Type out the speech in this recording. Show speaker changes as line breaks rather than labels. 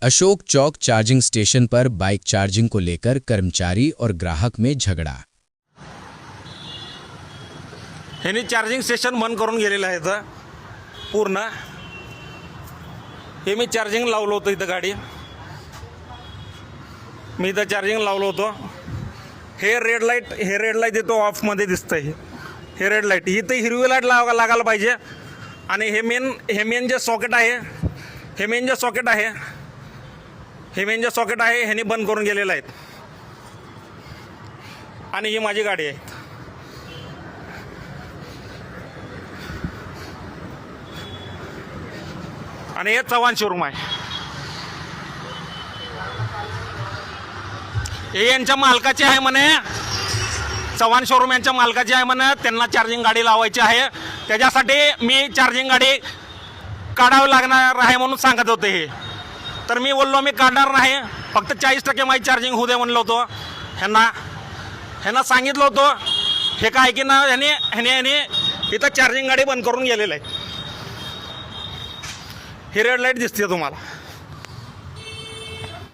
अशोक चौक charging station पर bike charging को लेकर कर्मचारी और ग्राहक में झगड़ा।
ह्यांनी चार्जिंग स्टेशन बंद करून गेलेलं आहे इथं पूर्ण। हे मी चार्जिंग लावलं होतं इथं गाडी, मी इथं चार्जिंग लावलं होतं। हे रेड लाईट इथं ऑफमध्ये दिसतंय। हे रेड लाईट इथं हिरवी लाईट लागायला पाहिजे। आणि हे मेन जे सॉकेट आहे, हे मेन जे सॉकेट आहे ह्यांनी बंद करून गेलेलं आहे। आणि ही माझी गाडी आहे। आणि हे चव्हाण शोरूम आहे। हे यांच्या मालकाचे आहे म्हणे, चव्हाण शोरूम यांच्या मालकाचे आहे म्हणे। त्यांना चार्जिंग गाडी लावायची आहे, त्याच्यासाठी मी चार्जिंग गाडी काढावी लागणार आहे म्हणून सांगत होते हे। तर मी बोललो मी काढणार नाही, फक्त 40% माझी चार्जिंग होऊ दे म्हणलं होतं ह्यांना सांगितलं होतं। हे काय की ना ह्याने इथं चार्जिंग गाडी बंद करून गेलेलं आहे। ही रेड लाईट दिसते तुम्हाला।